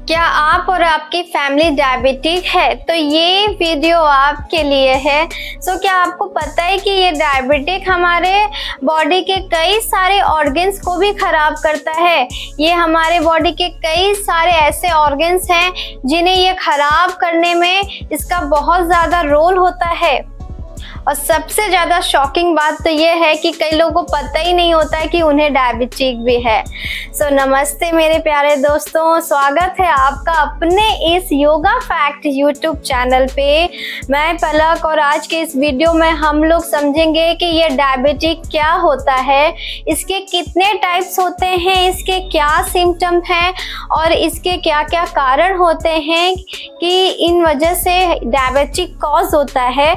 क्या आप और आपकी फैमिली डायबिटिक है? तो ये वीडियो आपके लिए है। क्या आपको पता है कि ये डायबिटिक हमारे बॉडी के कई सारे ऑर्गन्स को भी खराब करता है। ये हमारे बॉडी के कई सारे ऐसे ऑर्गन्स हैं जिन्हें ये खराब करने में इसका बहुत ज़्यादा रोल होता है। और सबसे ज़्यादा शॉकिंग बात तो ये है कि कई लोगों को पता ही नहीं होता है कि उन्हें डायबिटिक भी है। नमस्ते मेरे प्यारे दोस्तों, स्वागत है आपका अपने इस योगा फैक्ट यूट्यूब चैनल पे। मैं पलक और आज के इस वीडियो में हम लोग समझेंगे कि ये डायबिटिक क्या होता है, इसके कितने टाइप्स होते हैं, इसके क्या सिम्टम हैं और इसके क्या क्या कारण होते हैं कि इन वजह से डायबिटिक कॉज होता है।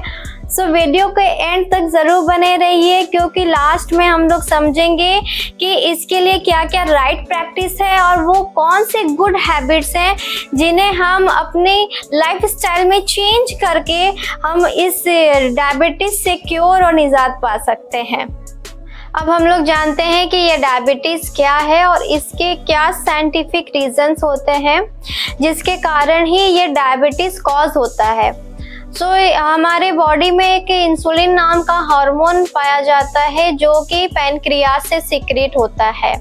वीडियो के एंड तक ज़रूर बने रहिए क्योंकि लास्ट में हम लोग समझेंगे कि इसके लिए क्या क्या राइट प्रैक्टिस है और वो कौन से गुड हैबिट्स हैं जिन्हें हम अपनी लाइफस्टाइल में चेंज करके हम इस डायबिटीज से क्योर और निजात पा सकते हैं। अब हम लोग जानते हैं कि ये डायबिटीज़ क्या है और इसके क्या साइंटिफिक रीजंस होते हैं जिसके कारण ही ये डायबिटीज़ कॉज होता है। हमारे बॉडी में एक इंसुलिन नाम का हार्मोन पाया जाता है जो कि पैनक्रियास से सीक्रेट होता है।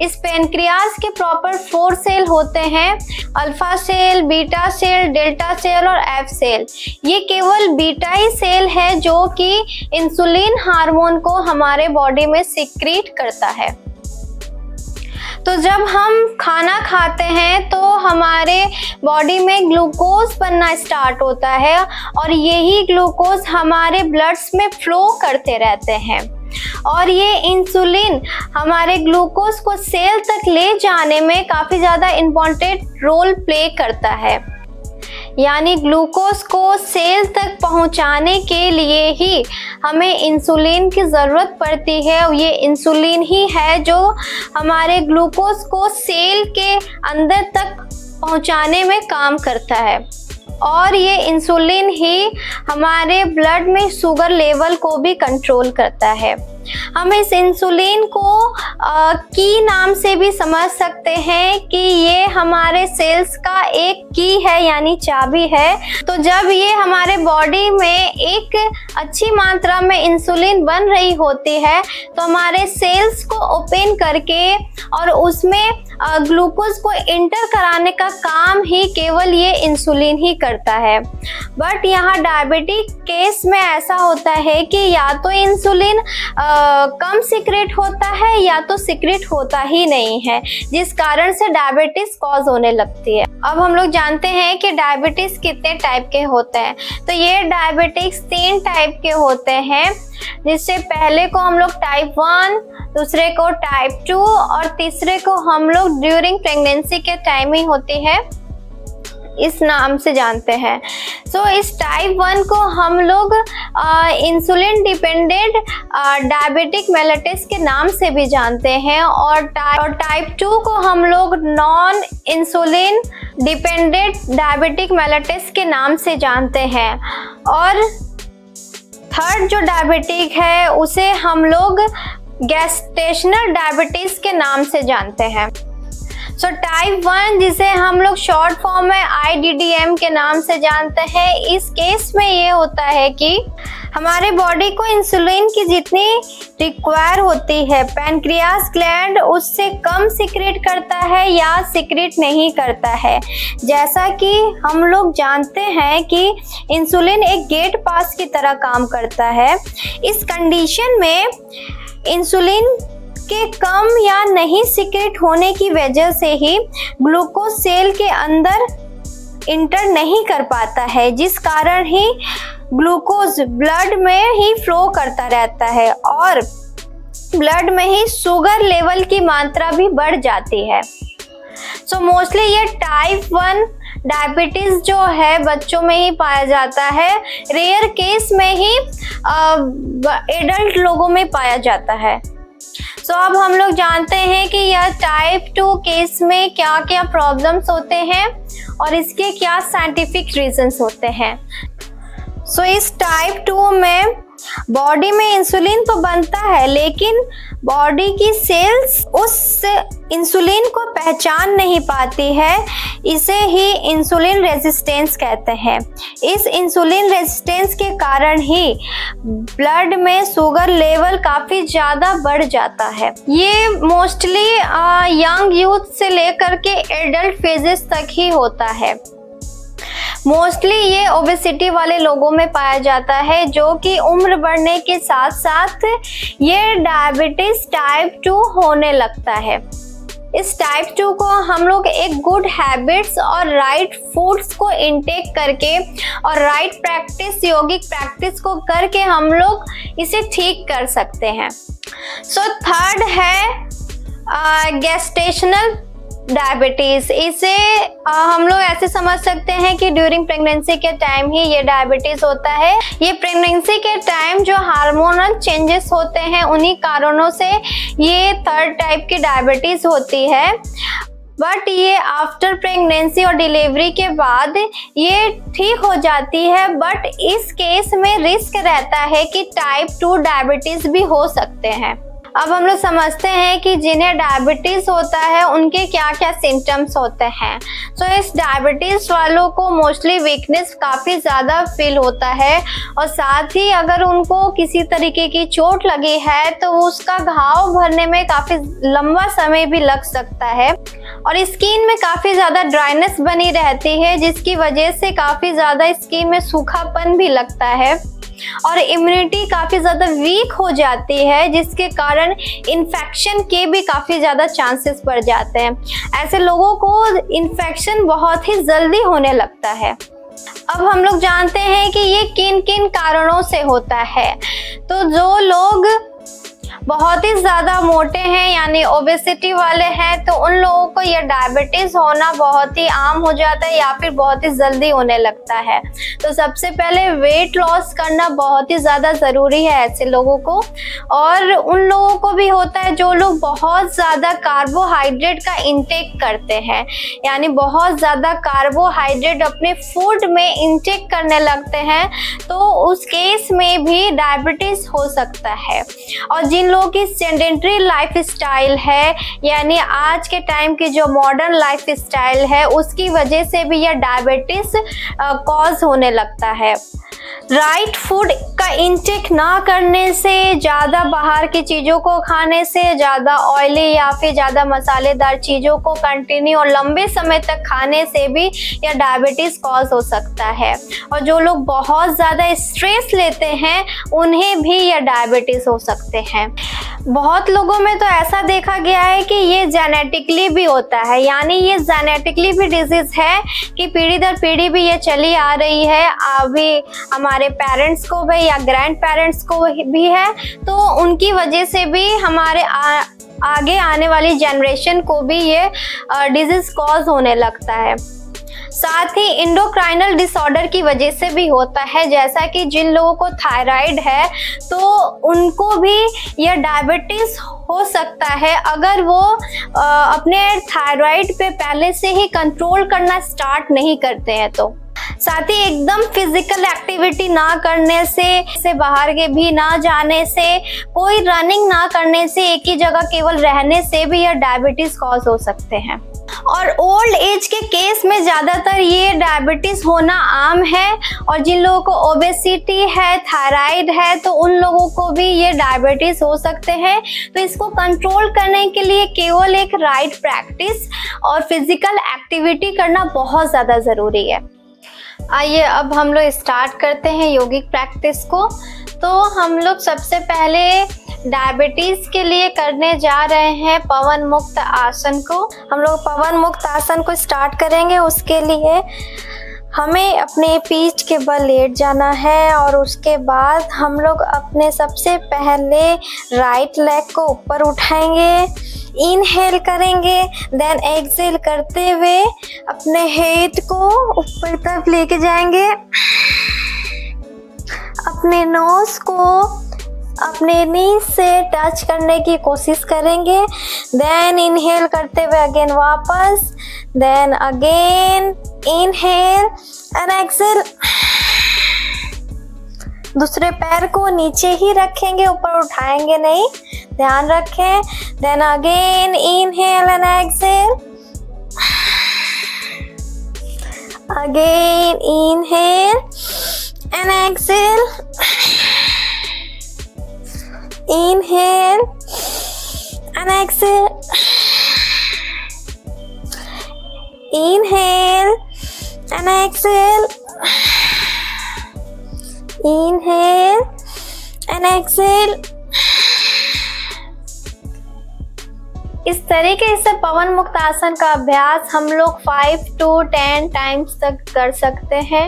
इस पैनक्रियास के प्रॉपर 4 सेल होते हैं, alpha cell, beta cell, delta cell और एफ सेल। ये केवल बीटा ही सेल है जो कि इंसुलिन हार्मोन को हमारे बॉडी में सीक्रेट करता है। तो जब हम खाना खाते हैं तो हमारे बॉडी में ग्लूकोज बनना स्टार्ट होता है और यही ग्लूकोज हमारे ब्लड्स में फ्लो करते रहते हैं और ये इंसुलिन हमारे ग्लूकोज को सेल तक ले जाने में काफ़ी ज़्यादा इम्पोर्टेंट रोल प्ले करता है। यानी ग्लूकोज को सेल तक पहुंचाने के लिए ही हमें इंसुलिन की ज़रूरत पड़ती है। ये इंसुलिन ही है जो हमारे ग्लूकोज को सेल के अंदर तक पहुंचाने में काम करता है और ये इंसुलिन ही हमारे ब्लड में शुगर लेवल को भी कंट्रोल करता है। हम इस इंसुलिन को की नाम से भी समझ सकते हैं कि ये हमारे सेल्स का एक की है यानी चाबी है। तो जब ये हमारे बॉडी में एक अच्छी मात्रा में इंसुलिन बन रही होती है तो हमारे सेल्स को ओपन करके और उसमें ग्लूकोज को इंटर कराने का काम ही केवल ये इंसुलिन ही करता है। बट यहाँ डायबिटिक केस में ऐसा होता है कि या तो इंसुलिन कम सीक्रेट होता है या तो सीक्रेट होता ही नहीं है, जिस कारण से डायबिटीज कॉज होने लगती है। अब हम लोग जानते हैं कि डायबिटीज कितने टाइप के होते हैं। तो ये डायबिटीज 3 टाइप के होते हैं, जिससे पहले को हम लोग टाइप 1, दूसरे को टाइप 2 और तीसरे को हम लोग ड्यूरिंग प्रेगनेंसी के टाइम ही होती है इस नाम से जानते हैं। इस टाइप 1 को हम लोग इंसुलिन डिपेंडेंट डायबिटिक मेलिटस के नाम से भी जानते हैं और टाइप 2 को हम लोग non insulin dependent diabetic mellitus के नाम से जानते हैं और थर्ड जो डायबिटिक है उसे हम लोग गेस्टेशनल डायबिटीज के नाम से जानते हैं। टाइप 1 जिसे हम लोग शॉर्ट फॉर्म में IDDM के नाम से जानते हैं, इस केस में ये होता है कि हमारे बॉडी को इंसुलिन की जितनी रिक्वायर होती है पैनक्रियास ग्लैंड उससे कम सीक्रेट करता है या सीक्रेट नहीं करता है। जैसा कि हम लोग जानते हैं कि इंसुलिन एक गेट पास की तरह काम करता है। इस कंडीशन में इंसुलिन के कम या नहीं सीक्रेट होने की वजह से ही ग्लूकोज सेल के अंदर इंटर नहीं कर पाता है, जिस कारण ही ग्लूकोज ब्लड में ही फ्लो करता रहता है और ब्लड में ही शुगर लेवल की मात्रा भी बढ़ जाती है। मोस्टली ये टाइप 1 डायबिटीज जो है बच्चों में ही पाया जाता है, रेयर केस में ही एडल्ट लोगों में पाया जाता है। अब हम लोग जानते हैं कि यह टाइप 2 केस में क्या क्या प्रॉब्लम्स होते हैं और इसके क्या साइंटिफिक रीजंस होते हैं। इस टाइप 2 में बॉडी में इंसुलिन तो बनता है, लेकिन बॉडी की सेल्स उस इंसुलिन को पहचान नहीं पाती है। इसे ही इंसुलिन रेजिस्टेंस कहते हैं। इस इंसुलिन रेजिस्टेंस के कारण ही ब्लड में शुगर लेवल काफ़ी ज़्यादा बढ़ जाता है। ये मोस्टली यंग यूथ से लेकर के एडल्ट फेजेस तक ही होता है। मोस्टली ये ओबेसिटी वाले लोगों में पाया जाता है, जो कि उम्र बढ़ने के साथ साथ ये डायबिटीज टाइप 2 होने लगता है। इस टाइप 2 को हम लोग एक गुड हैबिट्स और राइट फूड्स को इनटेक करके और राइट प्रैक्टिस, योगिक प्रैक्टिस को करके हम लोग इसे ठीक कर सकते हैं। सो थर्ड है गेस्टेशनल डायबिटीज। इसे हम लोग ऐसे समझ सकते हैं कि ड्यूरिंग प्रेगनेंसी के टाइम ही ये डायबिटीज होता है। ये प्रेगनेंसी के टाइम जो हार्मोनल चेंजेस होते हैं, उन्हीं कारणों से ये थर्ड टाइप की डायबिटीज होती है। बट ये आफ्टर प्रेगनेंसी और डिलीवरी के बाद ये ठीक हो जाती है। बट इस केस में रिस्क रहता है कि टाइप 2 डायबिटीज भी हो सकते हैं। अब हम लोग समझते हैं कि जिन्हें डायबिटीज होता है उनके क्या क्या सिम्टम्स होते हैं। तो इस डायबिटीज वालों को मोस्टली वीकनेस काफ़ी ज़्यादा फील होता है, और साथ ही अगर उनको किसी तरीके की चोट लगी है तो उसका घाव भरने में काफ़ी लंबा समय भी लग सकता है, और स्किन में काफ़ी ज़्यादा ड्राइनेस बनी रहती है, जिसकी वजह से काफ़ी ज़्यादा स्किन में सूखापन भी लगता है, और इम्यूनिटी काफ़ी ज़्यादा वीक हो जाती है, जिसके कारण इन्फेक्शन के भी काफ़ी ज़्यादा चांसेस बढ़ जाते हैं। ऐसे लोगों को इन्फेक्शन बहुत ही जल्दी होने लगता है। अब हम लोग जानते हैं कि ये किन किन कारणों से होता है। तो जो लोग बहुत ही ज़्यादा मोटे हैं यानी ओबेसिटी वाले हैं, तो उन लोगों को यह डायबिटीज़ होना बहुत ही आम हो जाता है या फिर बहुत ही जल्दी होने लगता है। तो सबसे पहले वेट लॉस करना बहुत ही ज़्यादा ज़रूरी है ऐसे लोगों को। और उन लोगों को भी होता है जो लोग बहुत ज़्यादा कार्बोहाइड्रेट का इंटेक करते हैं, यानी बहुत ज़्यादा कार्बोहाइड्रेट अपने फूड में इंटेक करने लगते हैं, तो उस केस में भी डायबिटीज़ हो सकता है। और जिन लोगों की सेडेंटरी लाइफ स्टाइल है, यानी आज के टाइम की जो मॉडर्न लाइफ स्टाइल है, उसकी वजह से भी यह डायबिटीज कॉज होने लगता है। राइट फूड का इंटेक ना करने से, ज़्यादा बाहर की चीज़ों को खाने से, ज़्यादा ऑयली या फिर ज़्यादा मसालेदार चीज़ों को कंटिन्यू और लंबे समय तक खाने से भी यह डायबिटीज़ कॉज हो सकता है। और जो लोग बहुत ज़्यादा स्ट्रेस लेते हैं, उन्हें भी यह डायबिटीज़ हो सकते हैं। बहुत लोगों में तो ऐसा देखा गया है कि ये जेनेटिकली भी होता है, यानी ये जेनेटिकली भी डिजीज़ है कि पीढ़ी दर पीढ़ी भी ये चली आ रही है। अभी हमारे पेरेंट्स को भी या ग्रैंड पेरेंट्स को भी है, तो उनकी वजह से भी हमारे आगे आने वाली जनरेशन को भी ये डिजीज़ कॉज होने लगता है। साथ ही एंडोक्राइनल डिसऑर्डर की वजह से भी होता है, जैसा कि जिन लोगों को थायराइड है तो उनको भी यह डायबिटीज़ हो सकता है अगर वो अपने थायराइड पे पहले से ही कंट्रोल करना स्टार्ट नहीं करते हैं। तो साथ ही एकदम फिजिकल एक्टिविटी ना करने से बाहर के भी ना जाने से, कोई रनिंग ना करने से, एक ही जगह केवल रहने से भी यह डायबिटीज़ कॉज हो सकते हैं। और ओल्ड एज के केस में ज़्यादातर ये डायबिटीज़ होना आम है, और जिन लोगों को ओबेसिटी है, थायराइड है, तो उन लोगों को भी ये डायबिटीज़ हो सकते हैं। तो इसको कंट्रोल करने के लिए केवल एक राइट प्रैक्टिस और फिजिकल एक्टिविटी करना बहुत ज़्यादा ज़रूरी है। आइए अब हम लोग स्टार्ट करते हैं योगिक प्रैक्टिस को। तो हम लोग सबसे पहले डायबिटीज़ के लिए करने जा रहे हैं पवन मुक्त आसन को। हम लोग पवन मुक्त आसन को स्टार्ट करेंगे। उसके लिए हमें अपने पीठ के बल लेट जाना है, और उसके बाद हम लोग अपने सबसे पहले राइट लेग को ऊपर उठाएंगे, इनहेल करेंगे, देन एक्सहेल करते हुए अपने हेड को ऊपर तरफ लेके जाएंगे, अपने नोज को अपने नी से टच करने की कोशिश करेंगे, देन इनहेल करते हुए अगेन वापस, then again inhale and exhale, दूसरे पैर को नीचे ही रखेंगे, ऊपर उठाएंगे नहीं, ध्यान रखें। Then again inhale and exhale, again inhale and exhale, inhale and exhale, inhale and exhale, inhale and exhale। इस तरीके से पवन मुक्त आसन का अभ्यास हम लोग 5 to 10 टाइम्स तक कर सकते हैं।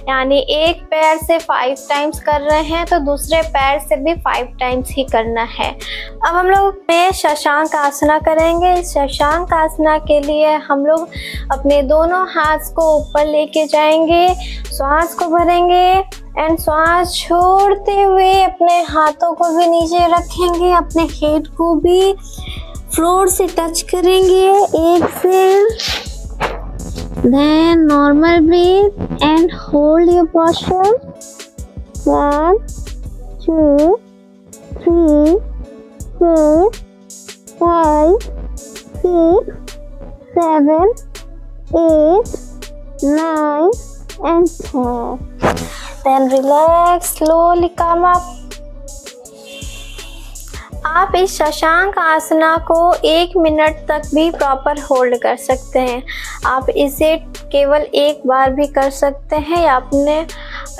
यानी एक पैर से 5 टाइम्स कर रहे हैं तो दूसरे पैर से भी 5 टाइम्स ही करना है। अब हम लोग शशांक आसना करेंगे। इस शशांक आसना के लिए हम लोग अपने दोनों हाथ को ऊपर लेके जाएंगे, श्वास को भरेंगे एंड श्वास छोड़ते हुए अपने हाथों को भी नीचे रखेंगे, अपने हेड को भी फ्लोर से टच करेंगे। Exhale, then normal breath and hold your posture. 1 2 3 4 5 6 7 8 9 and 10। Then relax, slowly come up। आप इस शशांक आसना को 1 मिनट तक भी प्रॉपर होल्ड कर सकते हैं। आप इसे केवल एक बार भी कर सकते हैं या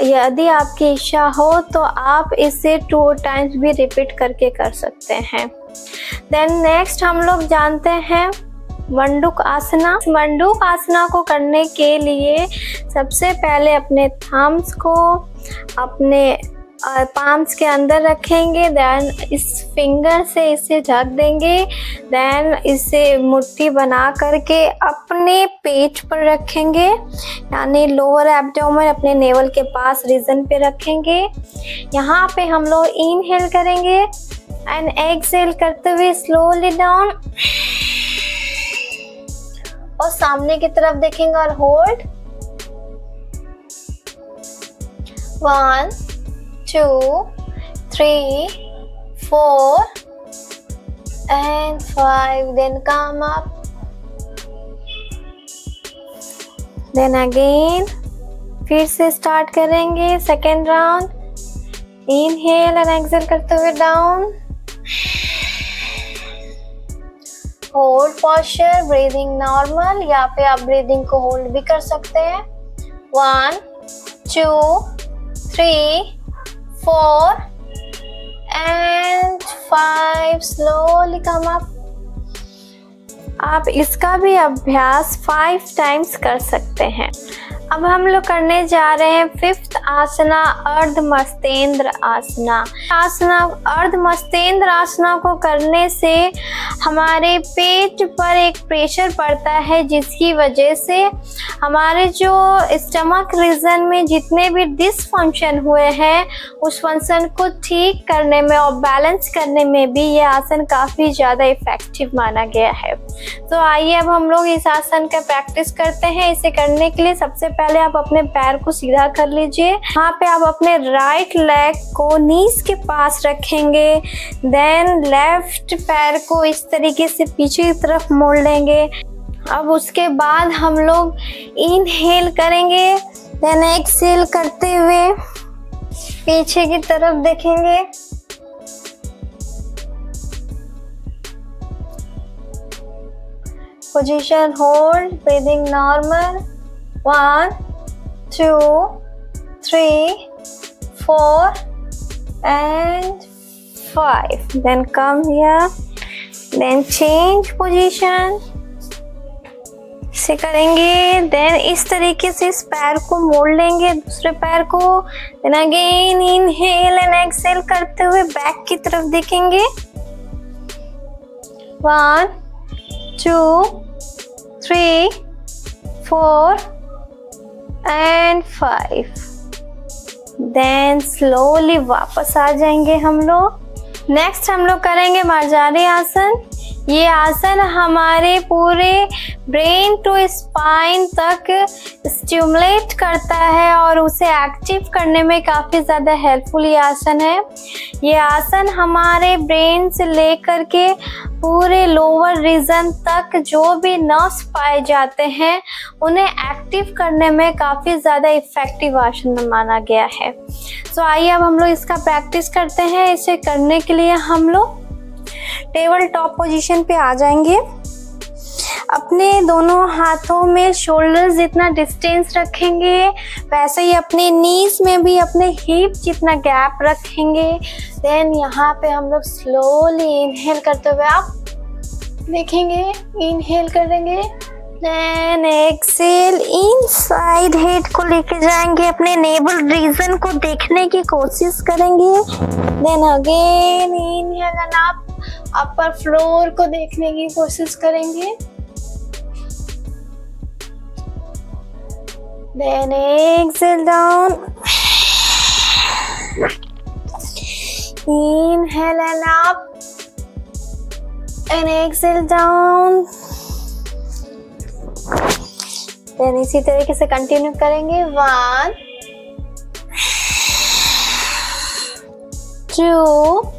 यदि आपकी इच्छा हो तो आप इसे 2 टाइम्स भी रिपीट करके कर सकते हैं। देन नेक्स्ट हम लोग जानते हैं मंडूक आसना। मंडूक आसना को करने के लिए सबसे पहले अपने थम्स को अपने पाम्स के अंदर रखेंगे, देन इस फिंगर से इसे ढक देंगे, देन इसे मुट्ठी बना करके अपने पेट पर रखेंगे, यानी लोअर एब्डोमेन अपने नेवल के पास रीजन पे रखेंगे। यहाँ पे हम लोग इनहेल करेंगे एंड एक्सहेल करते हुए स्लोली डाउन और सामने की तरफ देखेंगे और hold. 1 2 3 4 and 5, then come up, then again फिर से स्टार्ट करेंगे second round. Inhale and exhale करते हुए down, hold posture, breathing normal, या फिर आप ब्रीदिंग को होल्ड भी कर सकते हैं। 1 2 3 4 and 5, slowly come up। आप इसका भी अभ्यास 5 टाइम्स कर सकते हैं। अब हम लोग करने जा रहे हैं 5th आसना, अर्धमस्तेंद्र आसना। अर्धमस्तेंद्र आसना को करने से हमारे पेट पर एक प्रेशर पड़ता है, जिसकी वजह से हमारे जो स्टमक रीजन में जितने भी डिसफंक्शन हुए हैं उस फंक्शन को ठीक करने में और बैलेंस करने में भी ये आसन काफ़ी ज़्यादा इफेक्टिव माना गया है। तो आइए अब हम लोग इस आसन का प्रैक्टिस करते हैं। इसे करने के लिए सबसे पहले आप अपने पैर को सीधा कर लीजिए। यहाँ पे आप अपने राइट लेग को नीज के पास रखेंगे, देन लेफ्ट पैर को इस तरीके से पीछे की तरफ मोड़ लेंगे। अब उसके बाद हम लोग इनहेल करेंगे, देन एक्सहेल करते हुए पीछे की तरफ देखेंगे। Position hold, breathing normal. 1 2 3 4 and 5, then come here, then change position से करेंगे। देन इस तरीके से इस पैर को मोड़ लेंगे, दूसरे पैर को, then again inhale and exhale करते हुए बैक की तरफ देखेंगे। 1 2 3 4 and 5, देन स्लोली वापस आ जाएंगे हम लोग। नेक्स्ट हम लोग करेंगे मार्जारी आसन। ये आसन हमारे पूरे ब्रेन टू स्पाइन तक स्टिमुलेट करता है और उसे एक्टिव करने में काफ़ी ज़्यादा हेल्पफुल ये आसन है। ये आसन हमारे ब्रेन से लेकर के पूरे लोअर रीजन तक जो भी नर्व्स पाए जाते हैं उन्हें एक्टिव करने में काफ़ी ज़्यादा इफ़ेक्टिव आसन माना गया है। तो आइए अब हम लोग इसका प्रैक्टिस करते हैं। इसे करने के लिए हम लोग टेबल टॉप पोजीशन पे आ जाएंगे। अपने दोनों हाथों में शोल्डर जितना डिस्टेंस रखेंगे, वैसे ही अपने नीज में भी अपने हिप जितना गैप रखेंगे। देन यहाँ पे हम लोग स्लोली इनहेल करते हुए आप देखेंगे, इनहेल करेंगे, देन एक्सेल इनसाइड हेड को लेके जाएंगे, अपने नेवल रीजन को देखने की कोशिश करेंगे। देन अगेन इनहेल एंड आप अपर फ्लोर को देखने की कोशिश करेंगे। Then exhale down, inhale and up and exhale down. Then इसी तरीके से कंटिन्यू करेंगे। 1 2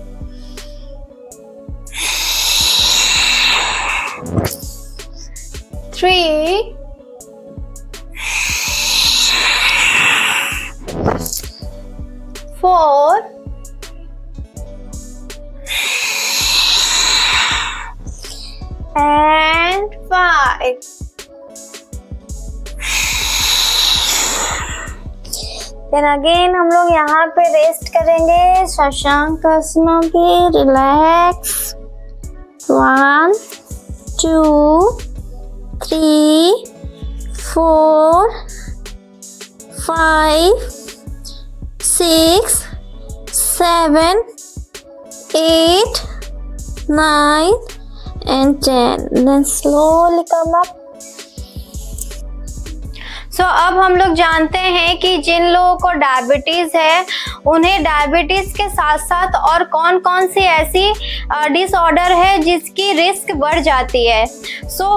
3 4 and 5। देन अगेन हम लोग यहाँ पे रेस्ट करेंगे शशांक आसन पे। Relax. 1 2 3 4 5 6 7 8 9 and 10। Then slowly come up। अब हम लोग जानते हैं कि जिन लोगों को डायबिटीज है उन्हें डायबिटीज के साथ साथ और कौन कौन सी ऐसी डिसऑर्डर है जिसकी रिस्क बढ़ जाती है।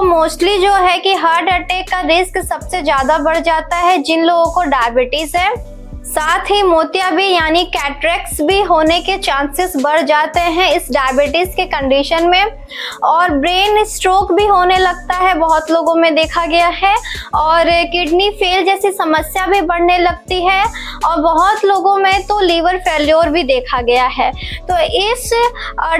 मोस्टली जो है कि हार्ट अटैक का रिस्क सबसे ज़्यादा बढ़ जाता है जिन लोगों को डायबिटीज है। साथ ही मोतियाबिंद यानी कैटरेक्ट्स भी होने के चांसेस बढ़ जाते हैं इस डायबिटीज के कंडीशन में, और ब्रेन स्ट्रोक भी होने लगता है, बहुत लोगों में देखा गया है, और किडनी फेल जैसी समस्या भी बढ़ने लगती है, और बहुत लोगों में तो लीवर फेल्योर भी देखा गया है। तो इस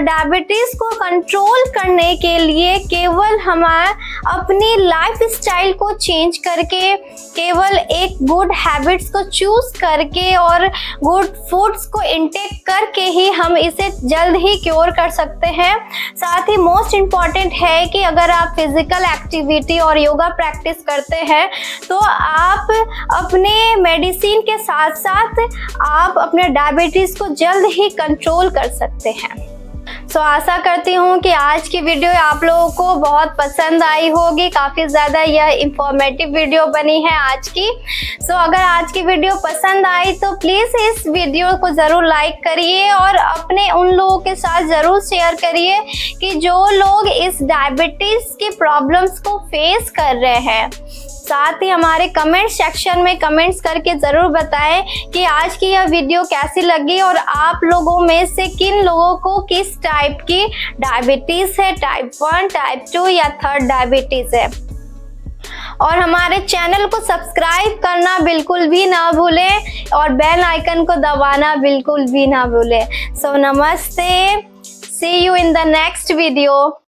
डायबिटीज को कंट्रोल करने के लिए केवल हमारा अपनी लाइफ स्टाइल को चेंज करके, केवल एक गुड हैबिट्स को चूज करके और गुड फूड्स को इंटेक करके ही हम इसे जल्द ही क्योर कर सकते हैं। साथ ही मोस्ट इम्पॉर्टेंट है कि अगर आप फिजिकल एक्टिविटी और योगा प्रैक्टिस करते हैं तो आप अपने मेडिसिन के साथ साथ आप अपने डायबिटीज को जल्द ही कंट्रोल कर सकते हैं। आशा करती हूँ कि आज की वीडियो आप लोगों को बहुत पसंद आई होगी। काफ़ी ज़्यादा यह इंफॉर्मेटिव वीडियो बनी है आज की। अगर आज की वीडियो पसंद आई तो प्लीज़ इस वीडियो को ज़रूर लाइक करिए और अपने उन लोगों के साथ ज़रूर शेयर करिए कि जो लोग इस डायबिटीज़ की प्रॉब्लम्स को फेस कर रहे हैं। साथ ही हमारे कमेंट सेक्शन में कमेंट्स करके ज़रूर बताएं कि आज की यह वीडियो कैसी लगी और आप लोगों में से किन लोगों को किस टाइप की डायबिटीज़ है, टाइप 1, टाइप 2 या 3rd डायबिटीज़ है। और हमारे चैनल को सब्सक्राइब करना बिल्कुल भी ना भूलें और बेल आइकन को दबाना बिल्कुल भी ना भूलें। नमस्ते, see you in the next video.